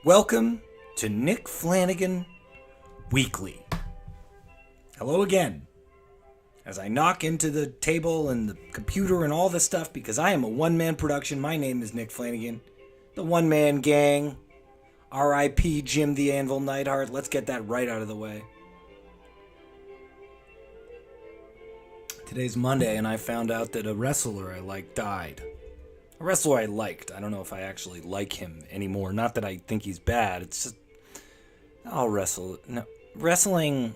Welcome to Nick Flanagan Weekly. Hello again. As I knock into the table and the computer and all this stuff, because I am a one-man production, my name is Nick Flanagan. The one-man gang. R.I.P. Jim the Anvil Neidhart. Let's get that right out of the way. Today's Monday, and I found out that a wrestler I liked died. A wrestler I liked. I don't know if I actually like him anymore. Not that I think he's bad. It's just, I'll wrestle. No, wrestling.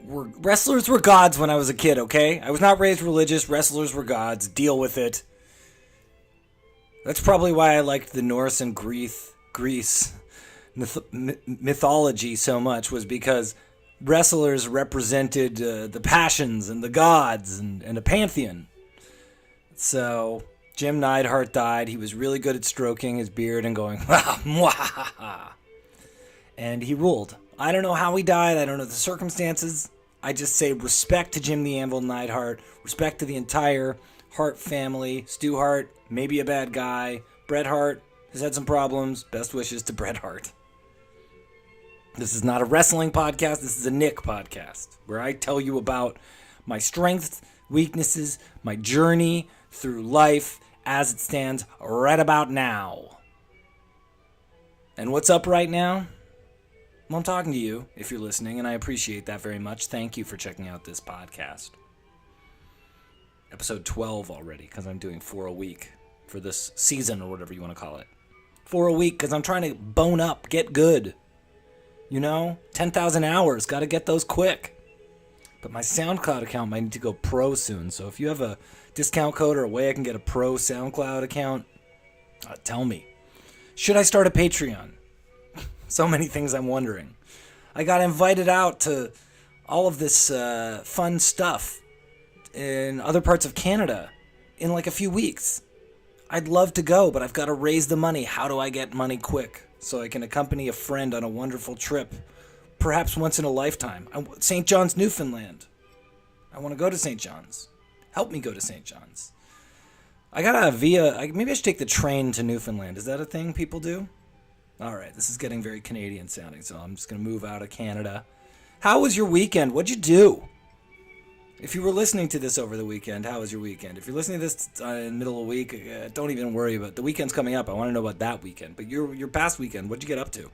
Wrestlers were gods when I was a kid, okay? I was not raised religious. Wrestlers were gods. Deal with it. That's probably why I liked the Norse and Greece mythology so much, was because wrestlers represented the passions and the gods and a pantheon. So Jim Neidhart died. He was really good at stroking his beard and going, and he ruled. I don't know how he died. I don't know the circumstances. I just say respect to Jim the Anvil Neidhart. Respect to the entire Hart family. Stu Hart, maybe a bad guy. Bret Hart has had some problems. Best wishes to Bret Hart. This is not a wrestling podcast. This is a Nick podcast, where I tell you about my strengths, weaknesses, my journey through life as it stands right about now. And what's up right now? Well, I'm talking to you if you're listening, and I appreciate that very much. Thank you for checking out this podcast. Episode 12 already, because I'm doing 4 a week for this season, or whatever you want to call it. 4 a week, because I'm trying to bone up, get good. You know, 10,000 hours, got to get those quick. But my SoundCloud account might need to go pro soon, so if you have a discount code or a way I can get a pro SoundCloud account, tell me. Should I start a Patreon? So many things I'm wondering. I got invited out to all of this fun stuff in other parts of Canada in like a few weeks. I'd love to go, but I've got to raise the money. How do I get money quick so I can accompany a friend on a wonderful trip, perhaps once in a lifetime? St. John's, Newfoundland. I want to go to St. John's. Help me go to St. John's. Maybe I should take the train to Newfoundland. Is that a thing people do? All right, this is getting very Canadian sounding, so I'm just going to move out of Canada. How was your weekend? What'd you do? If you were listening to this over the weekend, how was your weekend? If you're listening to this in the middle of the week, don't even worry about it. The weekend's coming up. I want to know about that weekend. But your past weekend, what'd you get up to?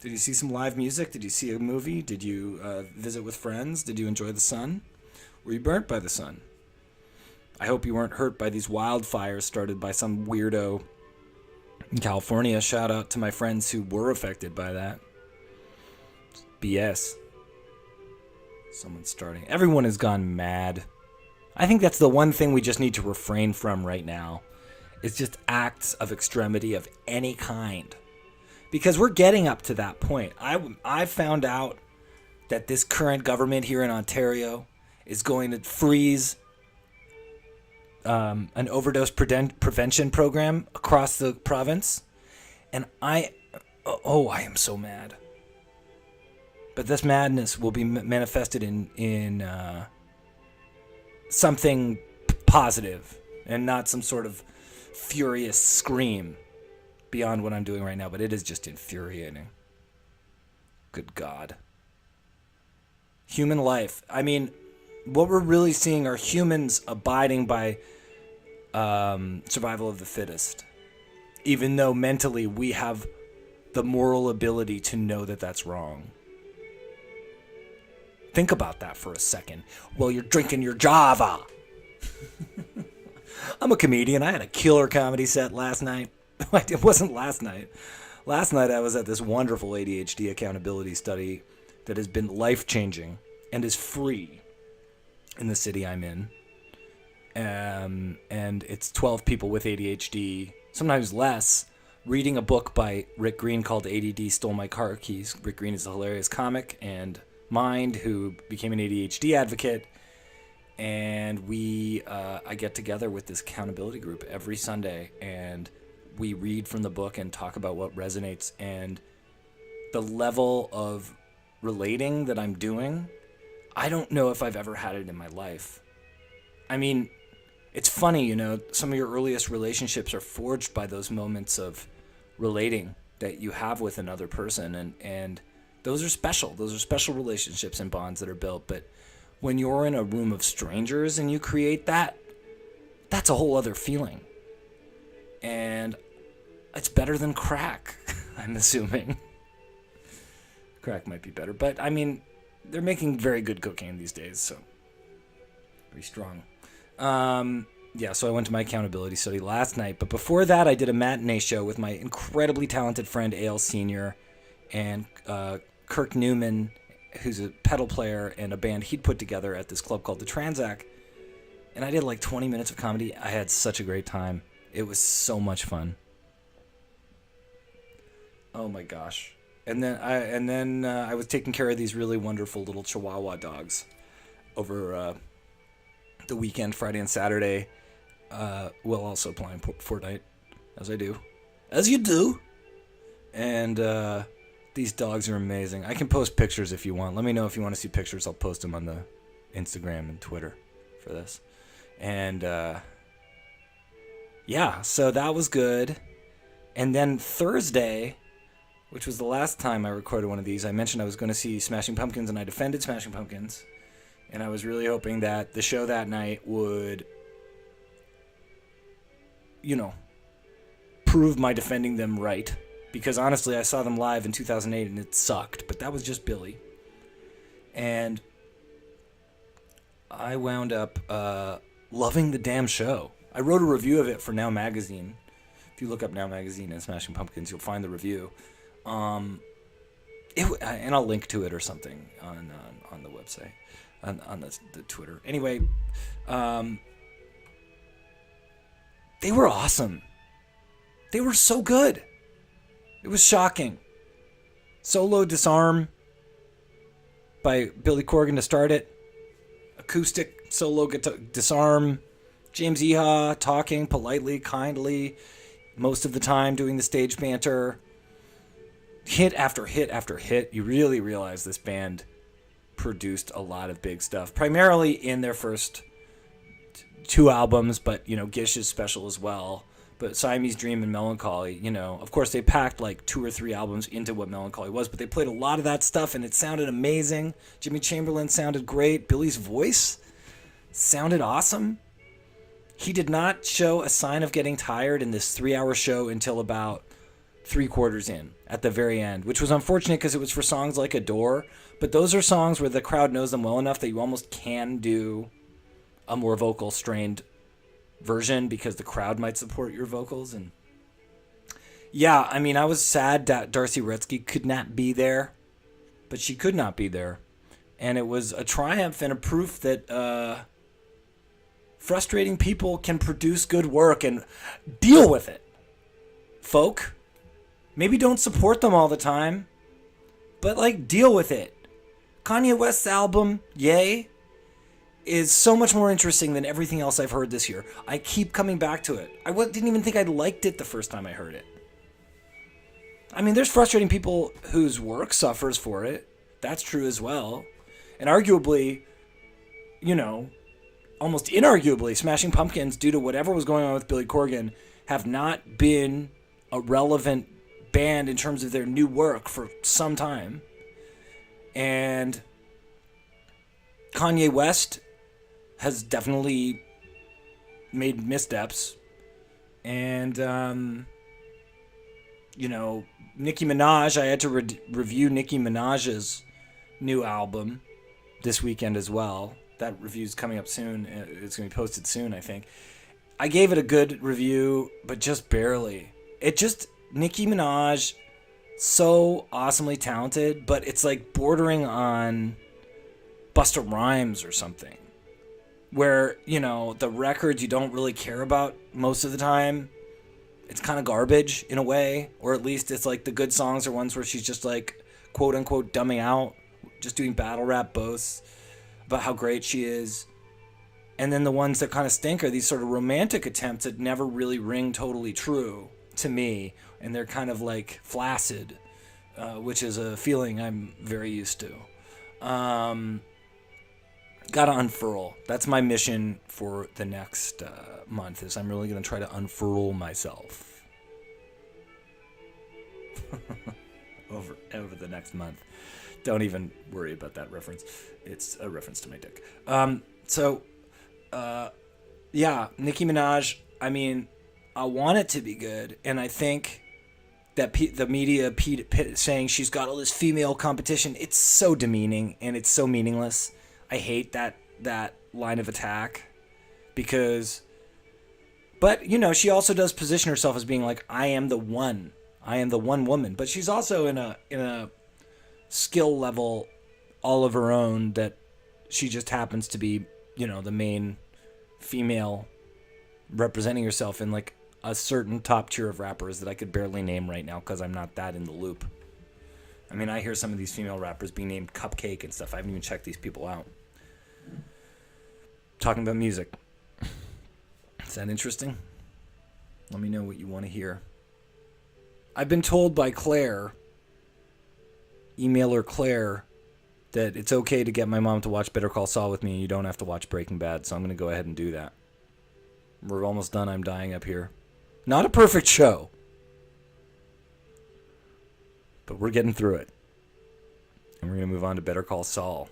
Did you see some live music? Did you see a movie? Did you visit with friends? Did you enjoy the sun? Were you burnt by the sun? I hope you weren't hurt by these wildfires started by some weirdo in California. Shout out to my friends who were affected by that. BS. Someone's starting. Everyone has gone mad. I think that's the one thing we just need to refrain from right now. It's just acts of extremity of any kind. Because we're getting up to that point. I found out that this current government here in Ontario is going to freeze an overdose prevention program across the province. And I am so mad. But this madness will be manifested in something positive and not some sort of furious scream beyond what I'm doing right now. But it is just infuriating. Good God. Human life. I mean, what we're really seeing are humans abiding by survival of the fittest. Even though mentally we have the moral ability to know that that's wrong. Think about that for a second while you're drinking your Java. I'm a comedian. I had a killer comedy set last night. It wasn't last night. Last night I was at this wonderful ADHD accountability study that has been life-changing and is free in the city I'm in. And it's 12 people with ADHD, sometimes less, reading a book by Rick Green called ADD Stole My Car Keys. Rick Green is a hilarious comic and mind who became an ADHD advocate, and I get together with this accountability group every Sunday, and we read from the book and talk about what resonates, and the level of relating that I'm doing, I don't know if I've ever had it in my life. I mean, it's funny, some of your earliest relationships are forged by those moments of relating that you have with another person, and those are special. Those are special relationships and bonds that are built. But when you're in a room of strangers and you create that, that's a whole other feeling. And it's better than crack, I'm assuming. Crack might be better, but I mean, they're making very good cocaine these days, so very strong. Yeah, so I went to my accountability study last night, but before that, I did a matinee show with my incredibly talented friend A.L. Sr. and Kirk Newman, who's a pedal player and a band he'd put together at this club called the Transac. And I did like 20 minutes of comedy. I had such a great time. It was so much fun. Oh my gosh. And then I was taking care of these really wonderful little Chihuahua dogs over the weekend, Friday and Saturday, while also playing Fortnite, as I do. As you do. And these dogs are amazing. I can post pictures if you want. Let me know if you want to see pictures. I'll post them on the Instagram and Twitter for this. And yeah, so that was good. And then Thursday, which was the last time I recorded one of these, I mentioned I was going to see Smashing Pumpkins, and I defended Smashing Pumpkins. And I was really hoping that the show that night would, prove my defending them right. Because honestly, I saw them live in 2008 and it sucked. But that was just Billy. And I wound up loving the damn show. I wrote a review of it for Now Magazine. If you look up Now Magazine and Smashing Pumpkins, you'll find the review. And I'll link to it or something on the website, on the Twitter. Anyway, they were awesome. They were so good. It was shocking. Solo Disarm by Billy Corgan to start it. Acoustic solo guitar, Disarm. James Iha talking politely, kindly, most of the time doing the stage banter. Hit after hit after hit. You really realize this band produced a lot of big stuff. Primarily in their first two albums, but, Gish is special as well. But Siamese Dream and Melancholy, of course they packed like 2 or 3 albums into what Melancholy was, but they played a lot of that stuff and it sounded amazing. Jimmy Chamberlain sounded great. Billy's voice sounded awesome. He did not show a sign of getting tired in this 3-hour show until about 3/4 in, at the very end, which was unfortunate because it was for songs like Adore, but those are songs where the crowd knows them well enough that you almost can do a more vocal strained version because the crowd might support your vocals. And yeah, I mean, I was sad that Darcy Retzky could not be there, but she could not be there. And it was a triumph and a proof that frustrating people can produce good work and deal with it. Folk, maybe don't support them all the time, but deal with it. Kanye West's album, Yay, is so much more interesting than everything else I've heard this year. I keep coming back to it. I didn't even think I liked it the first time I heard it. I mean, there's frustrating people whose work suffers for it. That's true as well. And arguably, almost inarguably, Smashing Pumpkins, due to whatever was going on with Billy Corgan, have not been a relevant band in terms of their new work for some time. And Kanye West has definitely made missteps. And, Nicki Minaj, I had to review Nicki Minaj's new album this weekend as well. That review's coming up soon. It's going to be posted soon, I think. I gave it a good review, but just barely. Nicki Minaj, so awesomely talented, but it's like bordering on Busta Rhymes or something. Where, the records you don't really care about most of the time. It's kind of garbage in a way. Or at least it's like the good songs are ones where she's just like, quote unquote, dumbing out. Just doing battle rap boasts about how great she is. And then the ones that kind of stink are these sort of romantic attempts that never really ring totally true to me. And they're kind of like flaccid, which is a feeling I'm very used to. Gotta unfurl. That's my mission for the next month, is I'm really going to try to unfurl myself. over the next month. Don't even worry about that reference. It's a reference to my dick. Yeah, Nicki Minaj. I mean, I want it to be good, and I think that the media saying she's got all this female competition, it's so demeaning and it's so meaningless. I hate that line of attack because, but you know, she also does position herself as being like, I am the one woman, but she's also in a skill level all of her own that she just happens to be, you know, the main female representing herself in like a certain top tier of rappers that I could barely name right now because I'm not that in the loop. I mean, I hear some of these female rappers being named Cupcake and stuff. I haven't even checked these people out. Talking about music. Is that interesting? Let me know what you want to hear. I've been told by Claire, emailer Claire, that it's okay to get my mom to watch Better Call Saul with me and you don't have to watch Breaking Bad, so I'm going to go ahead and do that. We're almost done. I'm dying up here. Not a perfect show, but we're getting through it. And we're going to move on to Better Call Saul.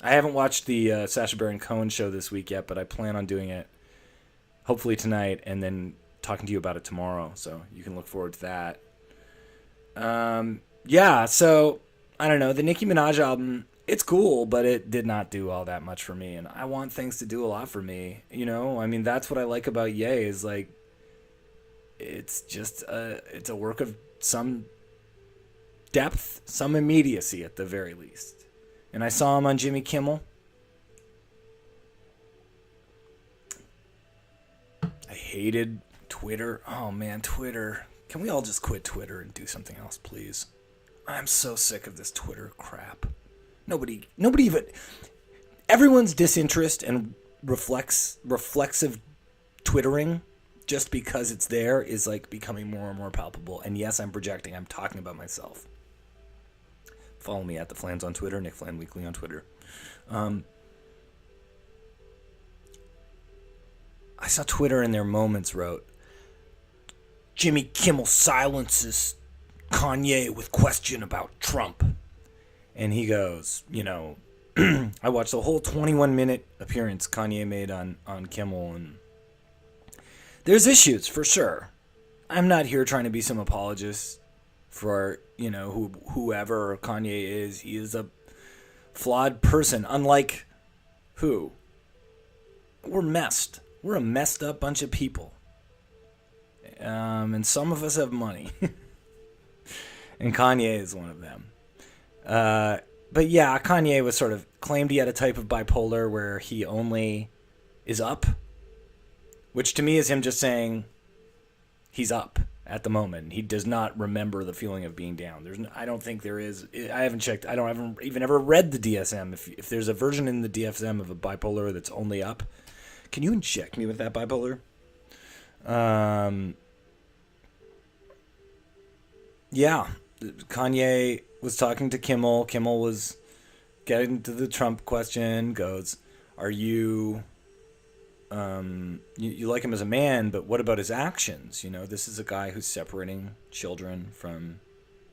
I haven't watched the Sacha Baron Cohen show this week yet, but I plan on doing it hopefully tonight and then talking to you about it tomorrow, so you can look forward to that. Yeah, so, I don't know, the Nicki Minaj album, it's cool, but it did not do all that much for me, and I want things to do a lot for me, you know? I mean, that's what I like about Ye, is like, it's just it's a work of some depth, some immediacy at the very least. And I saw him on Jimmy Kimmel. I hated Twitter. Oh man, Twitter. Can we all just quit Twitter and do something else, please? I'm so sick of this Twitter crap. Nobody even... Everyone's disinterest and reflexive twittering just because it's there is like becoming more and more palpable. And yes, I'm projecting. I'm talking about myself. Follow me at the Flans on Twitter, Nick Flan Weekly on Twitter. I saw Twitter in their moments wrote, Jimmy Kimmel silences Kanye with question about Trump. And he goes, you know, I watched the whole 21-minute appearance Kanye made on Kimmel, and there's issues, for sure. I'm not here trying to be some apologist for, you know, whoever Kanye is. He is a flawed person, unlike who? We're messed. We're a messed up bunch of people. And some of us have money. And Kanye is one of them. But yeah, Kanye was sort of claimed he had a type of bipolar where he only is up, which to me is him just saying he's up at the moment. He does not remember the feeling of being down. I don't think there is. I haven't checked. I haven't even ever read the DSM. If there's a version in the DSM of a bipolar that's only up, can you inject me with that bipolar? Yeah, Kanye was talking to Kimmel. Kimmel was getting to the Trump question. Goes, "Are you you like him as a man, but what about his actions? You know, this is a guy who's separating children from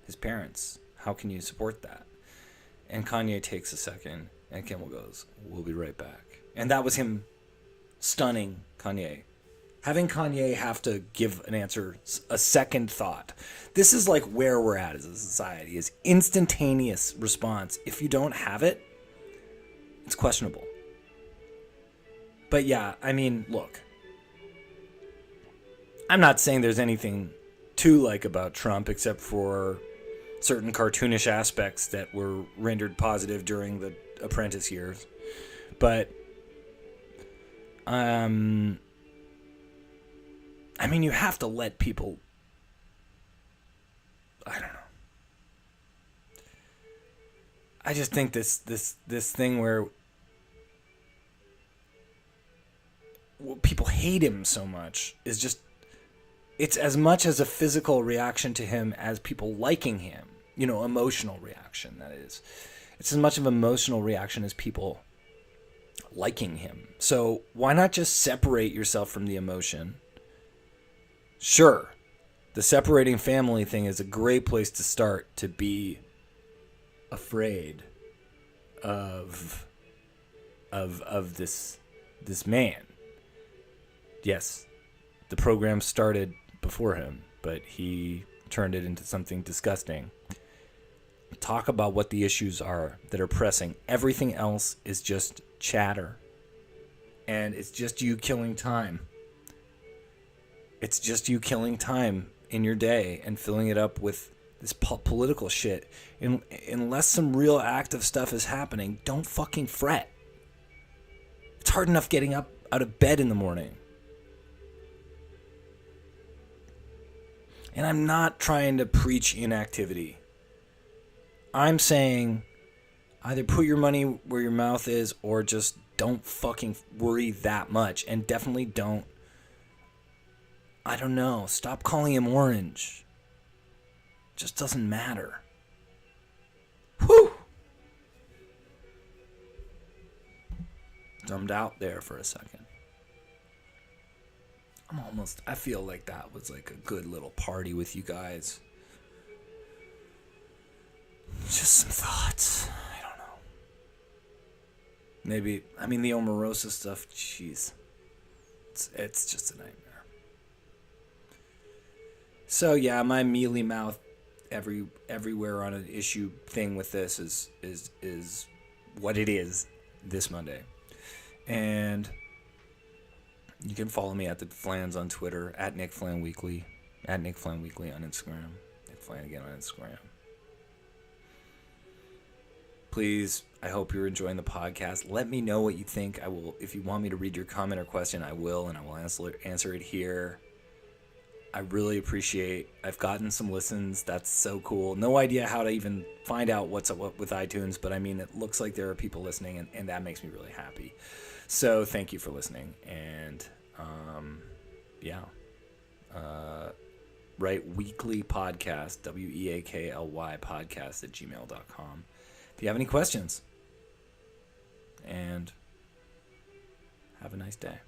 his parents. How can you support that?" And Kanye takes a second, and Kimmel goes, "We'll be right back." And that was him stunning Kanye. Having Kanye have to give an answer, a second thought. This is like where we're at as a society, is instantaneous response. If you don't have it, it's questionable. But yeah, I mean, look. I'm not saying there's anything to like about Trump except for certain cartoonish aspects that were rendered positive during the Apprentice years. But, I mean, you have to let people... I don't know. I just think this thing where people hate him so much is just... It's as much as a physical reaction to him as people liking him. You know, emotional reaction, that is. It's as much of an emotional reaction as people liking him. So why not just separate yourself from the emotion? Sure, The separating family thing is a great place to start, to be afraid of this man. Yes, the program started before him, but he turned it into something disgusting. Talk about what the issues are that are pressing. Everything else is just chatter. And it's just you killing time. It's just you killing time in your day and filling it up with this political shit. Unless some real active stuff is happening, don't fucking fret. It's hard enough getting up out of bed in the morning. And I'm not trying to preach inactivity. I'm saying either put your money where your mouth is or just don't fucking worry that much. And definitely don't, I don't know, stop calling him orange. Just doesn't matter. Whew! Dumbed out there for a second. I feel like that was like a good little party with you guys. Just some thoughts. I don't know. Maybe, the Omarosa stuff, jeez. It's just a nightmare. So yeah, my mealy mouth everywhere on an issue thing with this is what it is this Monday. And you can follow me at the Flans on Twitter, at Nick Flan Weekly, at Nick Flan Weekly on Instagram, Nick Flanagan on Instagram. Please, I hope you're enjoying the podcast. Let me know what you think. I will, if you want me to read your comment or question, I will, and I will answer it here. I really appreciate. I've gotten some listens. That's so cool. No idea how to even find out what's up with iTunes, but it looks like there are people listening, and that makes me really happy. So thank you for listening, and write weekly podcast, WEAKLY podcast @gmail.com if you have any questions, and have a nice day.